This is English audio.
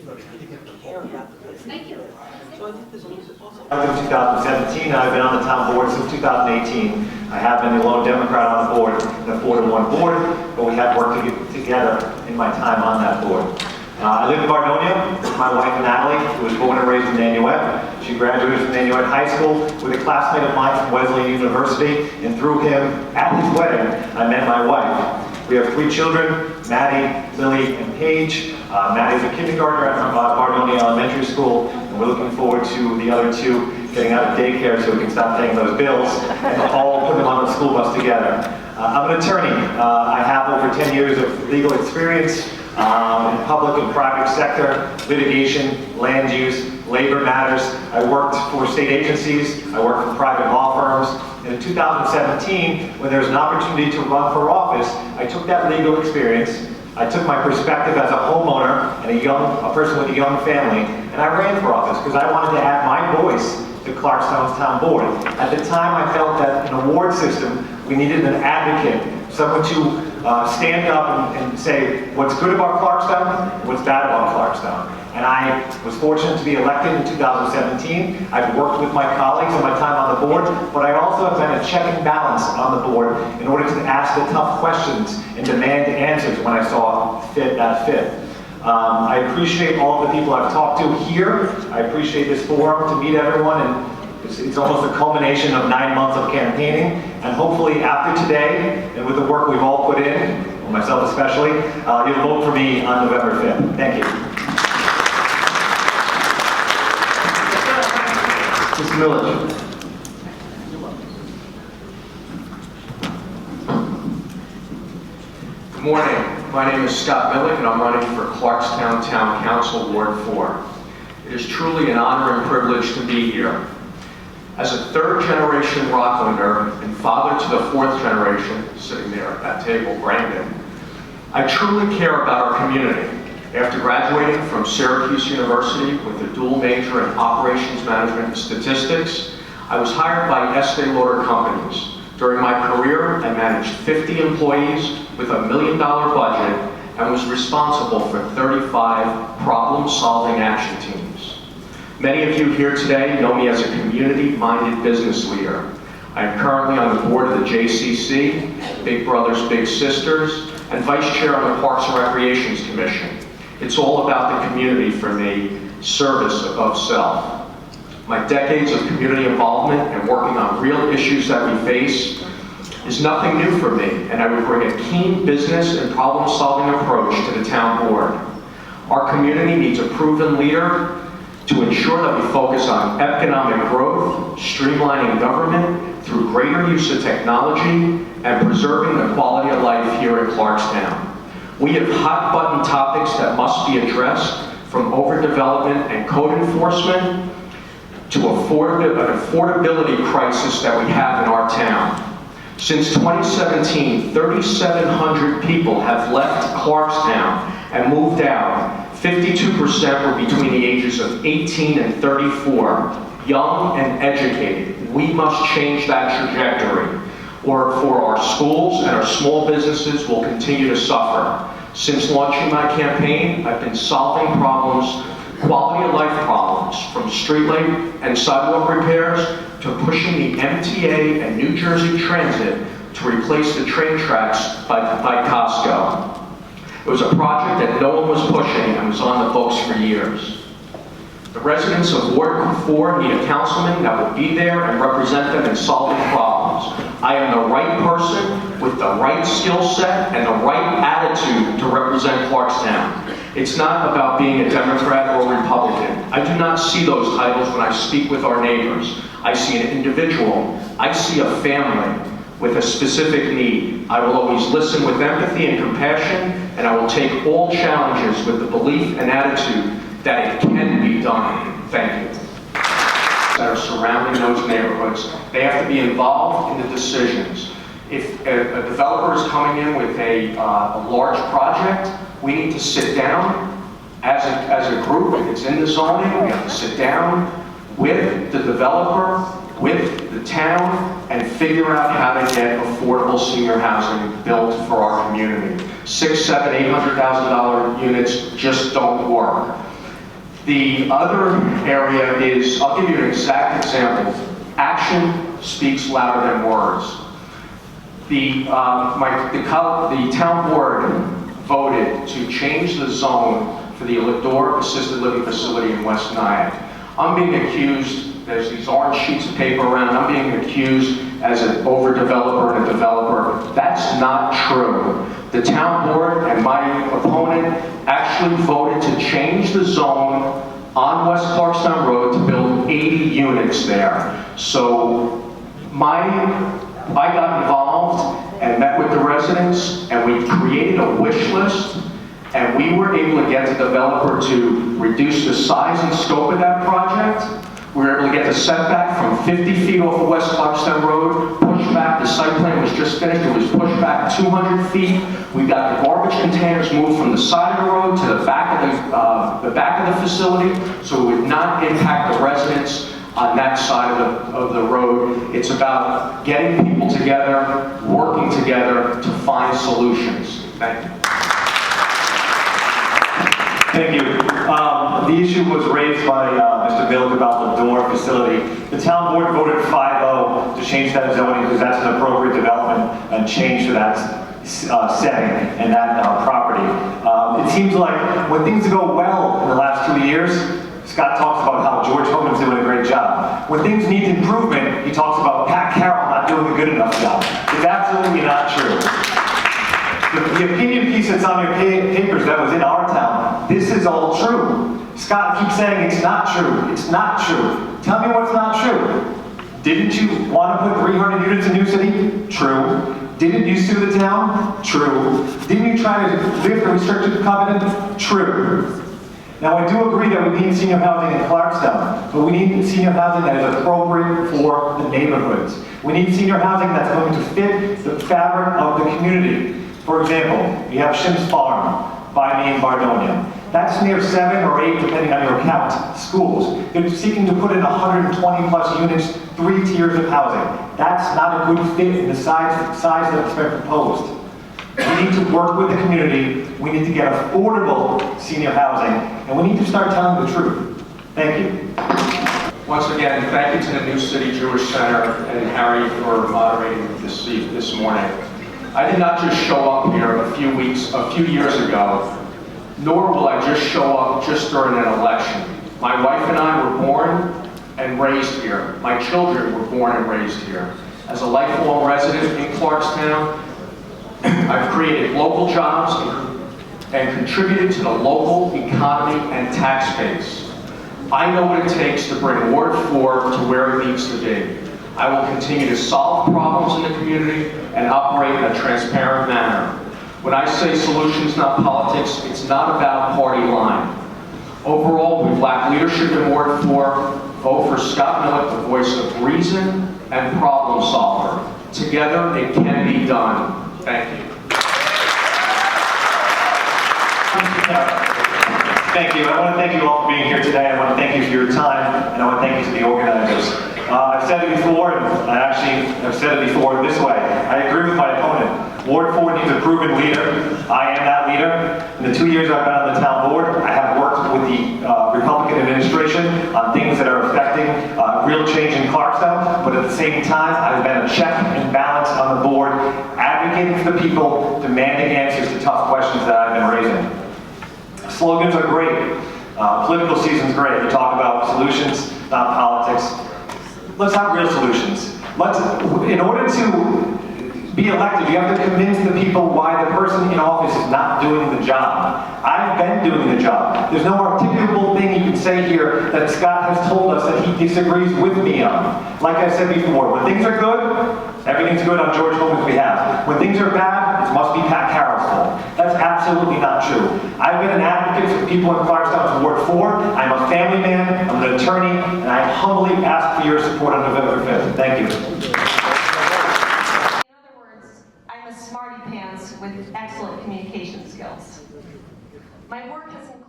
In 2017, I've been on the town board since 2018. I have been the lone Democrat on the board in a 4-to-1 board, but we have worked together in my time on that board. I live in Bardonia with my wife Natalie, who was born and raised in Nanuet. She graduated from Nanuet High School with a classmate of mine from Wesleyan University, and through him, at his wedding, I met my wife. We have 3 children, Maddie, Lily, and Paige. Maddie's a kindergartner at Bardonia Elementary School, and we're looking forward to the other 2 getting out of daycare so we can stop paying those bills and all put them on the school bus together. I'm an attorney. I have over 10 years of legal experience in public and private sector, litigation, land use, labor matters. I worked for state agencies. I worked for private law firms. And in 2017, when there was an opportunity to run for office, I took that legal experience, I took my perspective as a homeowner and a person with a young family, and I ran for office because I wanted to add my voice to Clarkstown's town board. At the time, I felt that in a ward system, we needed an advocate, someone to stand up and say what's good about Clarkstown and what's bad about Clarkstown. And I was fortunate to be elected in 2017. I've worked with my colleagues in my time on the board, but I also have been a check and balance on the board in order to ask the tough questions and demand answers when I saw fit. I appreciate all of the people I've talked to here. I appreciate this forum to meet everyone, and it's almost a culmination of 9 months of campaigning. And hopefully after today, and with the work we've all put in, or myself especially, you'll vote for me on November 5th. Thank you. Mr. Millage. Good morning. My name is Scott Millick, and I'm running for Clarkstown Town Council, Ward 4. It is truly an honor and privilege to be here. As a 3rd-generation Rocklander and father to the 4th generation, sitting there at that table, Brandon, I truly care about our community. After graduating from Syracuse University with a dual major in Operations Management and Statistics, I was hired by Estee Lauder companies. During my career, I managed 50 employees with $1 million budget and was responsible for 35 problem-solving action teams. Many of you here today know me as a community-minded business leader. I am currently on the board of the JCC, Big Brothers Big Sisters, and Vice Chair on the Parks and Recreations Commission. It's all about the community for me, service above self. My decades of community involvement and working on real issues that we face is nothing new for me, and I would bring a keen business and problem-solving approach to the town board. Our community needs a proven leader to ensure that we focus on economic growth, streamlining government through greater use of technology, and preserving the quality of life here in Clarkstown. We have hot-button topics that must be addressed, from overdevelopment and code enforcement to an affordability crisis that we have in our town. Since 2017, 3,700 people have left Clarkstown and moved out. 52% were between the ages of 18 and 34, young and educated. We must change that trajectory, or for our schools and our small businesses will continue to suffer. Since launching my campaign, I've been solving problems, quality of life problems, from street light and sidewalk repairs to pushing the MTA and New Jersey Transit to replace the train tracks by Costco. It was a project that no one was pushing and was on the books for years. The residents of Ward 4 need a councilman that will be there and represent them in solving problems. I am the right person with the right skill set and the right attitude to represent Clarkstown. It's not about being a Democrat or Republican. I do not see those titles when I speak with our neighbors. I see an individual. I see a family with a specific need. I will always listen with empathy and compassion, and I will take all challenges with the belief and attitude that it can be done. Thank you. That are surrounding those neighborhoods. They have to be involved in the decisions. If a developer is coming in with a large project, we need to sit down as a group. If it's in the zoning, we have to sit down with the developer, with the town, and figure out how to get affordable senior housing built for our community. $600,000, $700,000, $800,000 units just don't work. The other area is, I'll give you an exact example. Action speaks louder than words. The town board voted to change the zone for the Elector Assisted Living Facility in West Nyack. I'm being accused, there's these orange sheets of paper around, I'm being accused as an overdeveloper and a developer. That's not true. The town board and my opponent actually voted to change the zone on West Clarkstown Road to build 80 units there. So I got involved and met with the residents, and we created a wish list, and we were able to get the developer to reduce the size and scope of that project. We were able to get the setback from 50 feet off of West Clarkstown Road, pushed back, the site plan was just finished, it was pushed back 200 feet. We got the garbage containers moved from the side of the road to the back of the facility, so it would not impact the residents on that side of the road. It's about getting people together, working together to find solutions. Thank you. Thank you. The issue was raised by Mr. Billick about the door facility. The town board voted 5-0 to change that zoning because that's an appropriate development and change for that setting and that property. It seems like when things go well in the last 2 years, Scott talks about how George Hogan's doing a great job. When things need improvement, he talks about Pat Carroll not doing a good enough job. It's absolutely not true. The opinion piece that's on your papers that was in our town, this is all true. Scott keeps saying it's not true. It's not true. Tell me what's not true. Didn't you want to put 300 units in New City? True. Didn't you sue the town? True. Didn't you try to lift the restricted covenant? True. Now, I do agree that we need senior housing in Clarkstown, but we need senior housing that is appropriate for the neighborhoods. We need senior housing that's going to fit the fabric of the community. For example, you have Shim's Farm by me in Bardonia. That's near 7 or 8, depending on your count, schools. They're seeking to put in 120 plus units, 3 tiers of housing. That's not a good fit in the size that's been proposed. We need to work with the community. We need to get affordable senior housing, and we need to start telling the truth. Thank you. Once again, thank you to the New City Jewish Center and Harry for moderating this morning. I did not just show up here a few years ago, nor will I just show up just during an election. My wife and I were born and raised here. My children were born and raised here. As a lifelong resident in Clarkstown, I've created local jobs and contributed to the local economy and tax base. I know what it takes to bring Ward 4 to where it needs to be. I will continue to solve problems in the community and operate in a transparent manner. When I say solutions, not politics, it's not about party line. Overall, we've lacked leadership in Ward 4. Vote for Scott Millick, the voice of reason and problem solver. Together, it can be done. Thank you. Thank you. I want to thank you all for being here today. I want to thank you for your time, and I want to thank you to the organizers. I've said it before, and I actually have said it before this way. I agree with my opponent. Ward 4 needs a proven leader. I am that leader. In the 2 years I've been on the town board, I have worked with the Republican administration on things that are affecting real change in Clarkstown, but at the same time, I've been a check and balance on the board, advocating for the people, demanding answers to tough questions that I've been raising. Slogans are great. Political season's great. You talk about solutions, not politics. Let's have real solutions. In order to be elected, you have to convince the people why the person in office is not doing the job. I've been doing the job. There's no articulable thing you can say here that Scott has told us that he disagrees with me on. Like I said before, when things are good, everything's good on George Hogan's behalf. When things are bad, it must be Pat Carroll's fault. That's absolutely not true. I've been an advocate for people in Clarkstown Ward 4. I'm a family man, I'm an attorney, and I humbly ask for your support on November 5th. Thank you. I'm a smarty pants with excellent communication skills. My work has included